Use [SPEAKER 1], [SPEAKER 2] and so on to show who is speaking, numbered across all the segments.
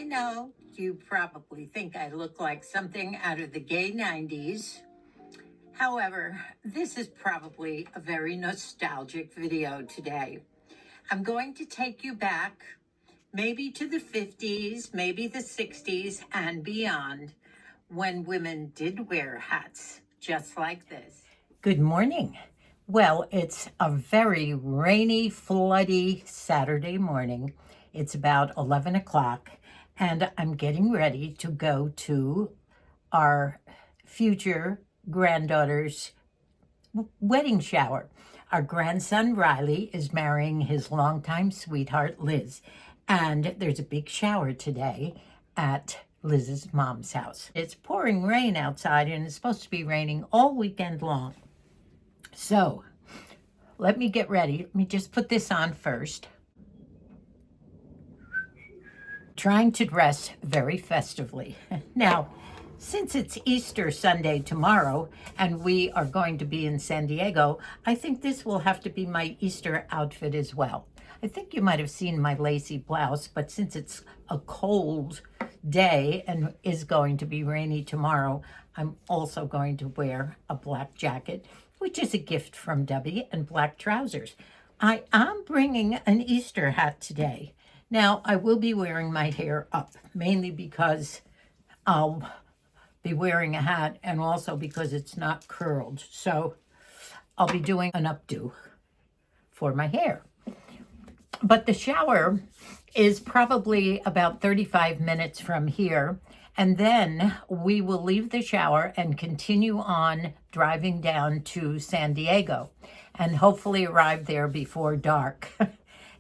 [SPEAKER 1] I know you probably think I look like something out of the gay 90s. However, this is probably a very nostalgic video today. I'm going to take you back, maybe to the 50s, maybe the 60s and beyond, when women did wear hats just like this. Good morning. Well, it's a very rainy, floody Saturday morning. It's about 11 o'clock, and I'm getting ready to go to our future granddaughter's wedding shower. Our grandson, Riley, is marrying his longtime sweetheart, Liz, and there's a big shower today at Liz's mom's house. It's pouring rain outside, and it's supposed to be raining all weekend long. So let me get ready. Let me just put this on first. Trying to dress very festively. Now, since it's Easter Sunday tomorrow and we are going to be in San Diego, I think this will have to be my Easter outfit as well. I think you might have seen my lacy blouse, but since it's a cold day and is going to be rainy tomorrow, I'm also going to wear a black jacket, which is a gift from Debbie, and black trousers. I am bringing an Easter hat today. Now, I will be wearing my hair up, mainly because I'll be wearing a hat and also because it's not curled. So I'll be doing an updo for my hair. But the shower is probably about 35 minutes from here. And then we will leave the shower and continue on driving down to San Diego and hopefully arrive there before dark.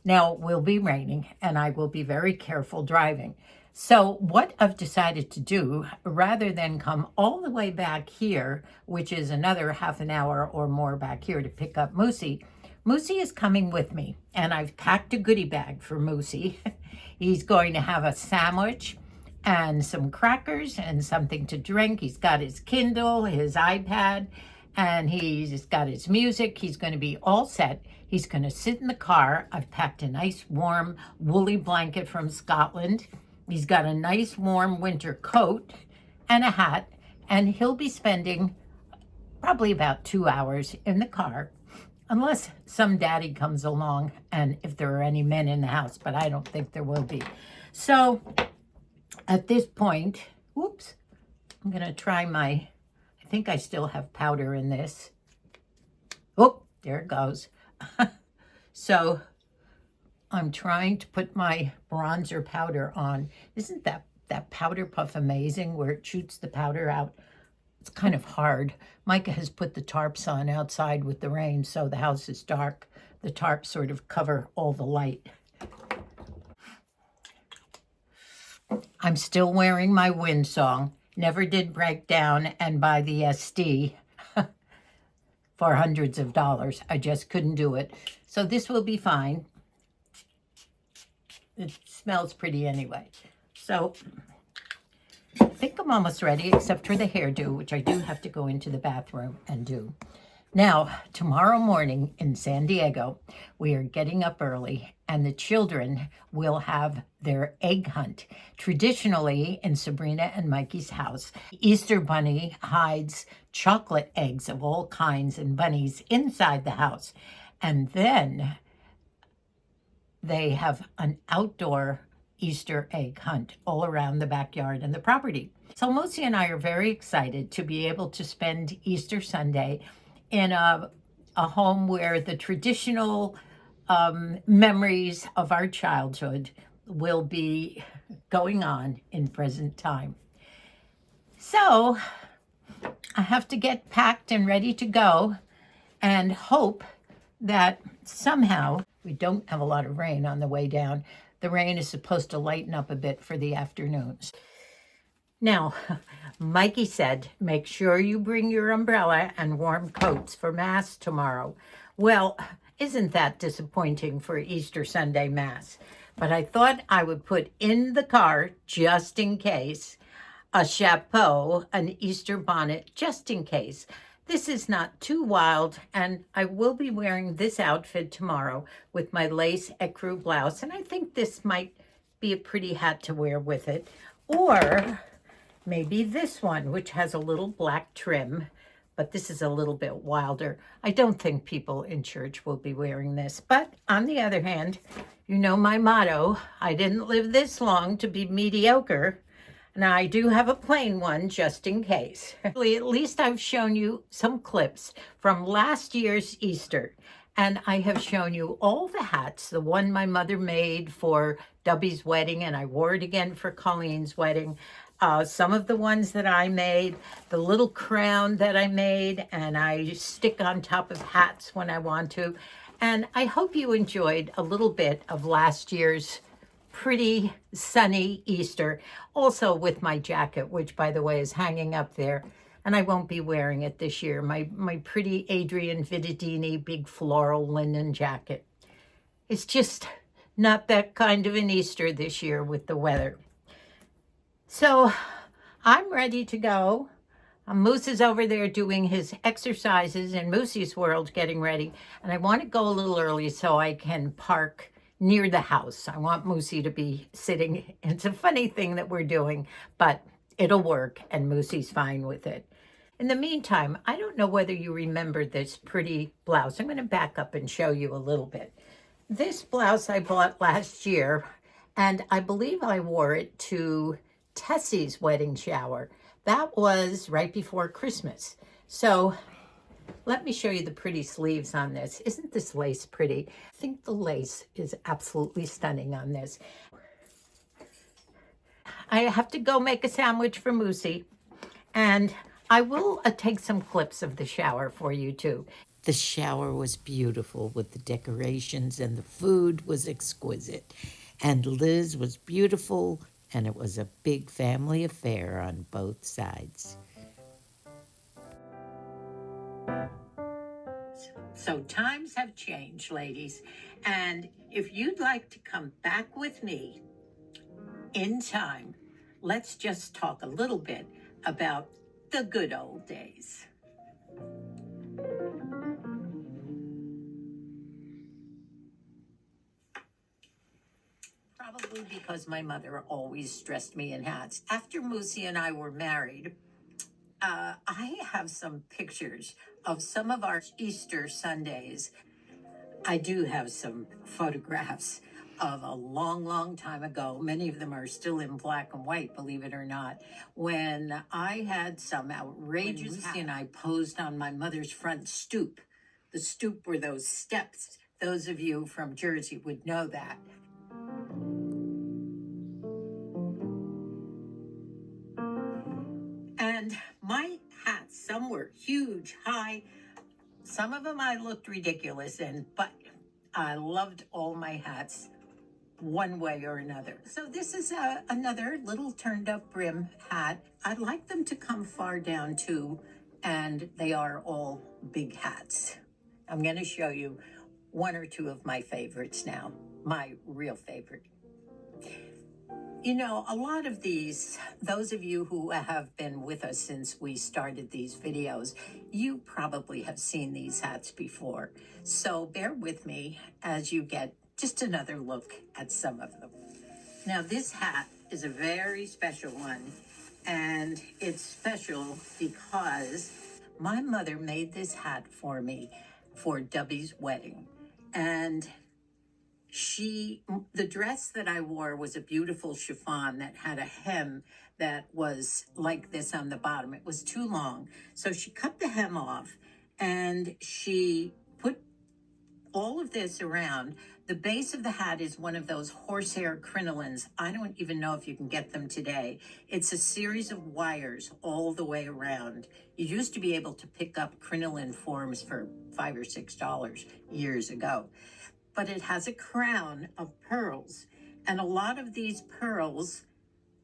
[SPEAKER 1] Now, it will be raining and I will be very careful driving. So what I've decided to do, rather than come all the way back here, which is another half an hour or more back here to pick up Moosie, Moosie is coming with me, and I've packed a goodie bag for Moosie. He's going to have a sandwich and some crackers and something to drink. He's got his Kindle, his iPad, and he's got his music. He's going to be all set. He's going to sit in the car. I've packed a nice warm woolly blanket from Scotland. He's got a nice warm winter coat and a hat, and he'll be spending probably about 2 hours in the car, unless some daddy comes along and if there are any men in the house, but I don't think there will be. So at this point, whoops, I'm going to try I think I still have powder in this. Oh, there it goes. So I'm trying to put my bronzer powder on. Isn't that powder puff amazing where it shoots the powder out? It's kind of hard. Micah has put the tarps on outside with the rain, so the house is dark. The tarps sort of cover all the light. I'm still wearing my wind song. Never did break down and buy the SD for hundreds of dollars. I just couldn't do it. So this will be fine. It smells pretty anyway. So I think I'm almost ready, except for the hairdo, which I do have to go into the bathroom and do. Now, tomorrow morning in San Diego, we are getting up early, and the children will have their egg hunt. Traditionally, in Sabrina and Mikey's house, Easter Bunny hides chocolate eggs of all kinds and bunnies inside the house. And then they have an outdoor Easter egg hunt all around the backyard and the property. So Moosie and I are very excited to be able to spend Easter Sunday in a home where the traditional memories of our childhood will be going on in present time. So I have to get packed and ready to go and hope that somehow we don't have a lot of rain on the way down. The rain is supposed to lighten up a bit for the afternoons. Now, Mikey said, make sure you bring your umbrella and warm coats for Mass tomorrow. Well, isn't that disappointing for Easter Sunday Mass? But I thought I would put in the car, just in case, a chapeau, an Easter bonnet, just in case. This is not too wild, and I will be wearing this outfit tomorrow with my lace ecru blouse, and I think this might be a pretty hat to wear with it. Or maybe this one, which has a little black trim, but this is a little bit wilder. I don't think people in church will be wearing this. But on the other hand, you know my motto, I didn't live this long to be mediocre. Now, I do have a plain one just in case. At least I've shown you some clips from last year's Easter. And I have shown you all the hats, the one my mother made for Dubby's wedding, and I wore it again for Colleen's wedding. Some of the ones that I made, the little crown that I made, and I stick on top of hats when I want to. And I hope you enjoyed a little bit of last year's pretty sunny Easter, also with my jacket, which by the way is hanging up there, and I won't be wearing it this year. My pretty Adrian Vidadini big floral linen jacket. It's just not that kind of an Easter this year with the weather. So I'm ready to go. Moose is over there doing his exercises in Moosie's world, getting ready, and I want to go a little early so I can park near the house. I want Moosie to be sitting. It's a funny thing that we're doing, but it'll work, and Moosie's fine with it. In the meantime, I don't know whether you remember this pretty blouse. I'm going to back up and show you a little bit. This blouse I bought last year, and I believe I wore it to Tessie's wedding shower. That was right before Christmas. So let me show you the pretty sleeves on this. Isn't this lace pretty? I think the lace is absolutely stunning on this. I have to go make a sandwich for Moosie, and I will take some clips of the shower for you too. The shower was beautiful with the decorations, and the food was exquisite. And Liz was beautiful, and it was a big family affair on both sides. So times have changed, ladies, and if you'd like to come back with me in time, let's just talk a little bit about the good old days. Probably because my mother always dressed me in hats. After Moosie and I were married, I have some pictures of some of our Easter Sundays. I do have some photographs of a long, long time ago. Many of them are still in black and white, believe it or not, when I had some outrageous hats and I posed on my mother's front stoop. The stoop were those steps. Those of you from Jersey would know that. And my hats, some were huge, high. Some of them I looked ridiculous in, but I loved all my hats one way or another. So this is another little turned up brim hat. I'd like them to come far down too, and they are all big hats. I'm going to show you one or two of my favorites now, my real favorite. You know, a lot of these, those of you who have been with us since we started these videos, you probably have seen these hats before. So bear with me as you get just another look at some of them. Now, this hat is a very special one, and it's special because my mother made this hat for me for Dubby's wedding. And the dress that I wore was a beautiful chiffon that had a hem that was like this on the bottom. It was too long. So she cut the hem off and she put all of this around. The base of the hat is one of those horsehair crinolines. I don't even know if you can get them today. It's a series of wires all the way around. You used to be able to pick up crinoline forms for $5 or $6 years ago. But it has a crown of pearls. And a lot of these pearls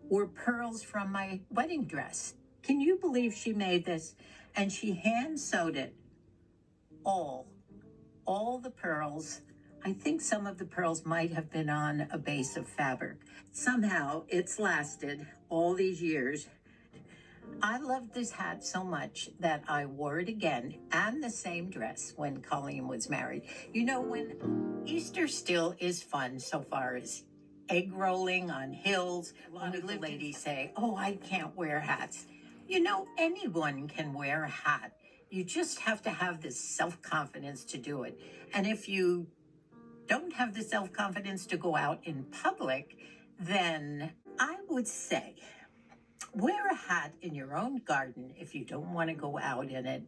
[SPEAKER 1] were pearls from my wedding dress. Can you believe she made this? And she hand sewed it all the pearls. I think some of the pearls might have been on a base of fabric. Somehow it's lasted all these years. I loved this hat so much that I wore it again and the same dress when Colleen was married. You know, when Easter still is fun so far as egg rolling on hills. A lot of the ladies say, oh, I can't wear hats. You know, anyone can wear a hat. You just have to have the self-confidence to do it. And if you don't have the self-confidence to go out in public, then I would say wear a hat in your own garden if you don't want to go out in it,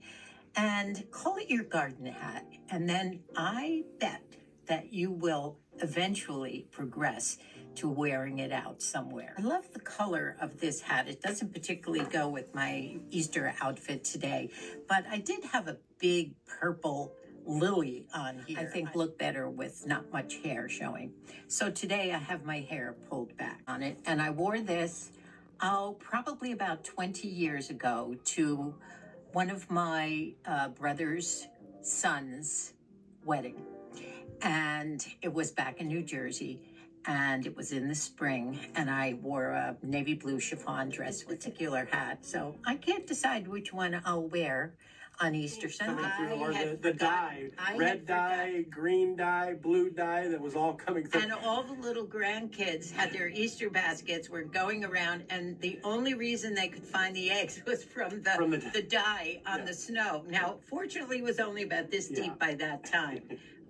[SPEAKER 1] and call it your garden hat. And then I bet that you will eventually progress to wearing it out somewhere. I love the color of this hat. It doesn't particularly go with my Easter outfit today, but I did have a big purple lily on here. I think look better with not much hair showing. So today I have my hair pulled back on it, and I wore this, probably about 20 years ago to one of my brother's son's wedding. And it was back in New Jersey, and it was in the spring, and I wore a navy blue chiffon dress with a particular hat. So I can't decide which one I'll wear on Easter Sunday.
[SPEAKER 2] Or the dye, red dye, green dye, blue dye that was all coming through.
[SPEAKER 1] And all the little grandkids had their Easter baskets, were going around, and the only reason they could find the eggs was from the dye on the snow. Now, fortunately, it was only about this deep by that time.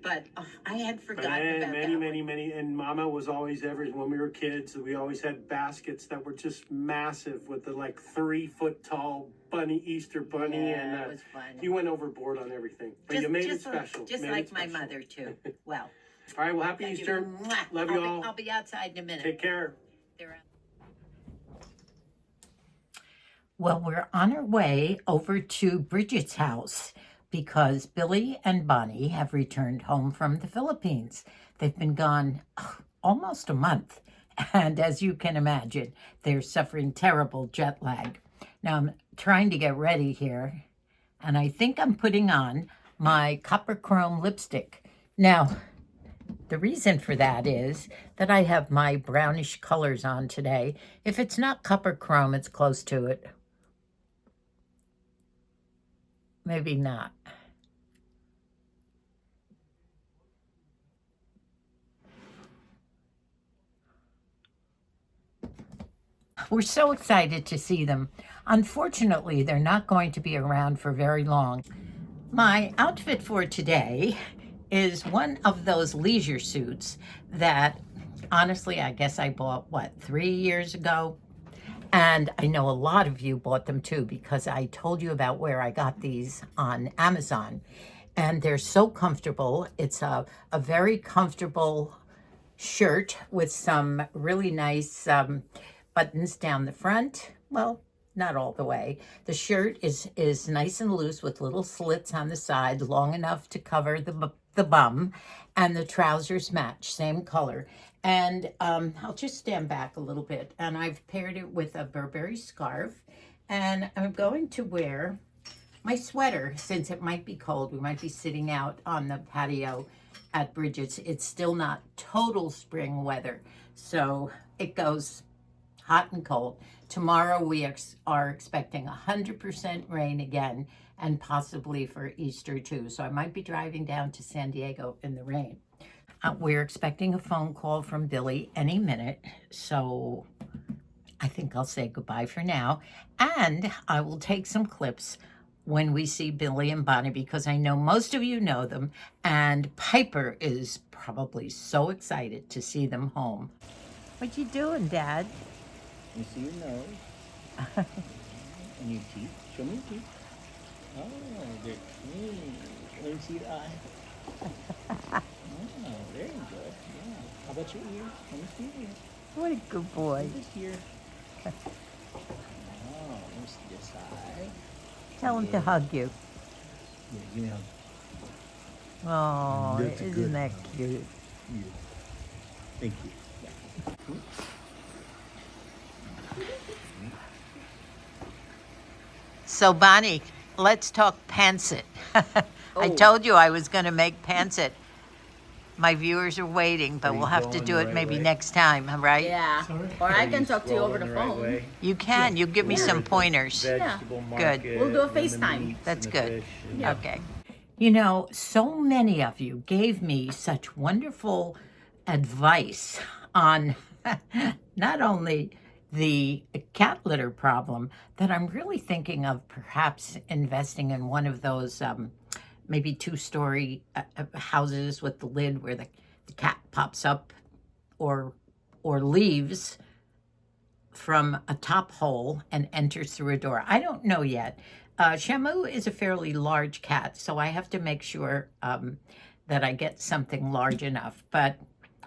[SPEAKER 1] But I had forgotten about that.
[SPEAKER 2] Many. And Mama was always when we were kids, we always had baskets that were just massive with the 3-foot tall Easter bunny.
[SPEAKER 1] Yeah,
[SPEAKER 2] and
[SPEAKER 1] it was fun.
[SPEAKER 2] You went overboard on everything. But you made it special.
[SPEAKER 1] Just like my mother, too. Well.
[SPEAKER 2] All right, well, happy Easter. Love you all.
[SPEAKER 1] I'll be outside in a minute.
[SPEAKER 2] Take care.
[SPEAKER 1] Well, we're on our way over to Bridget's house, because Billy and Bonnie have returned home from the Philippines. They've been gone almost a month, and as you can imagine, they're suffering terrible jet lag. Now, I'm trying to get ready here, and I think I'm putting on my copper chrome lipstick. Now, the reason for that is that I have my brownish colors on today. If it's not copper chrome, it's close to it. Maybe not. We're so excited to see them. Unfortunately, they're not going to be around for very long. My outfit for today is one of those leisure suits that, honestly, I guess I bought, 3 years ago? And I know a lot of you bought them too, because I told you about where I got these on Amazon. And they're so comfortable. It's a very comfortable shirt with some really nice buttons down the front. Well, not all the way. The shirt is nice and loose with little slits on the side, long enough to cover the bum. And the trousers match, same color. And I'll just stand back a little bit, and I've paired it with a Burberry scarf, and I'm going to wear my sweater since it might be cold. We might be sitting out on the patio at Bridget's. It's still not total spring weather, so it goes hot and cold. Tomorrow we are expecting 100% rain again, and possibly for Easter too, so I might be driving down to San Diego in the rain. We're expecting a phone call from Billy any minute, so I think I'll say goodbye for now. And I will take some clips when we see Billy and Bonnie, because I know most of you know them, and Piper is probably so excited to see them home. What you doing, Dad?
[SPEAKER 3] You see your nose and your teeth. Show me your teeth. Oh, they're clean. Let me see your eye. Oh, very good. Yeah. How about your ear? Let me see your ear.
[SPEAKER 1] What a good boy.
[SPEAKER 3] This ear. Oh, let me see this eye.
[SPEAKER 1] Tell him to hug you.
[SPEAKER 3] Yeah, give me a hug.
[SPEAKER 1] Oh,
[SPEAKER 3] That's
[SPEAKER 1] isn't that cute?
[SPEAKER 3] Yeah. Thank you. Yeah.
[SPEAKER 1] So, Bonnie, let's talk Pancit. I told you I was going to make Pancit. My viewers are waiting, but we'll have to do it maybe next time, right?
[SPEAKER 4] Yeah. Or I can talk to you over the phone.
[SPEAKER 1] You can. You give me some pointers.
[SPEAKER 3] Vegetable
[SPEAKER 1] Good.
[SPEAKER 3] market,
[SPEAKER 4] We'll do a
[SPEAKER 3] and the
[SPEAKER 4] FaceTime.
[SPEAKER 3] meats
[SPEAKER 1] That's
[SPEAKER 3] and the
[SPEAKER 1] good.
[SPEAKER 3] fish and-
[SPEAKER 1] Okay. You know, so many of you gave me such wonderful advice on not only the cat litter problem, that I'm really thinking of perhaps investing in one of those maybe two-story houses with the lid where the cat pops up or leaves from a top hole and enters through a door. I don't know yet. Shamu is a fairly large cat, so I have to make sure that I get something large enough. But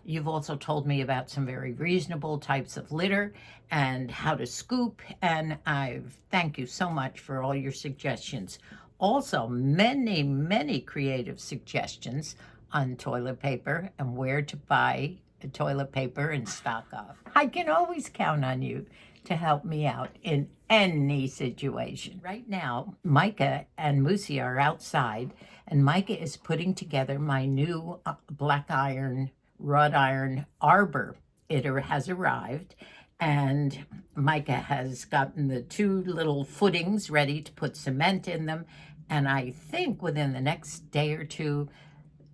[SPEAKER 1] you've also told me about some very reasonable types of litter and how to scoop, and I thank you so much for all your suggestions. Also, many, many creative suggestions on toilet paper and where to buy toilet paper and stock of. I can always count on you to help me out in any situation. Right now, Micah and Moosie are outside, and Micah is putting together my new black iron, wrought iron arbor. It has arrived, and Micah has gotten the two little footings ready to put cement in them, and I think within the next day or two,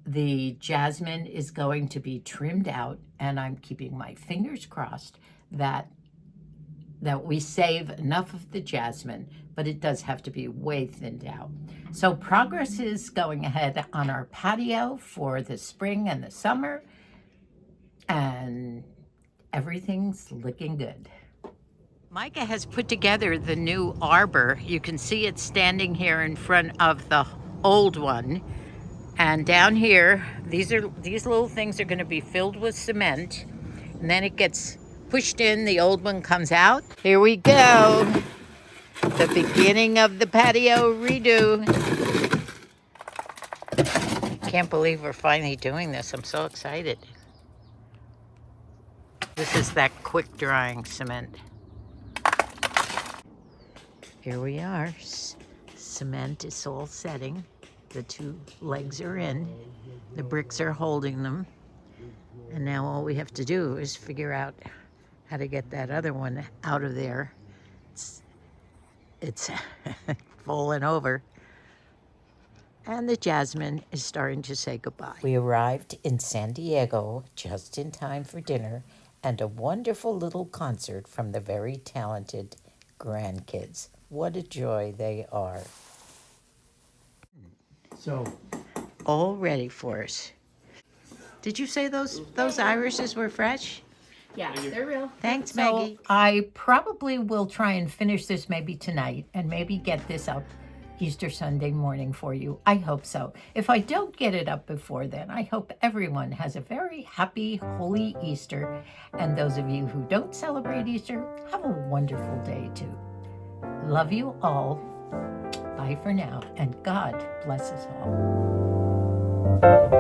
[SPEAKER 1] the jasmine is going to be trimmed out, and I'm keeping my fingers crossed that we save enough of the jasmine, but it does have to be way thinned out. So progress is going ahead on our patio for the spring and the summer, and everything's looking good. Micah has put together the new arbor. You can see it standing here in front of the old one. And down here, these little things are going to be filled with cement, and then it gets pushed in. The old one comes out. Here we go. The beginning of the patio redo. Can't believe we're finally doing this. I'm so excited. This is that quick drying cement. Here we are. Cement is all setting. The two legs are in, the bricks are holding them, and now all we have to do is figure out how to get that other one out of there. It's falling over, and the jasmine is starting to say goodbye. We arrived in San Diego just in time for dinner and a wonderful little concert from the very talented grandkids. What a joy they are.
[SPEAKER 3] So,
[SPEAKER 1] All ready for us. Did you say those irises were fresh?
[SPEAKER 4] Yeah, they're real.
[SPEAKER 1] Thanks, Maggie. So I probably will try and finish this maybe tonight and maybe get this up Easter Sunday morning for you. I hope so. If I don't get it up before then, I hope everyone has a very happy, holy Easter. And those of you who don't celebrate Easter, have a wonderful day too. Love you all. Bye for now, and God bless us all.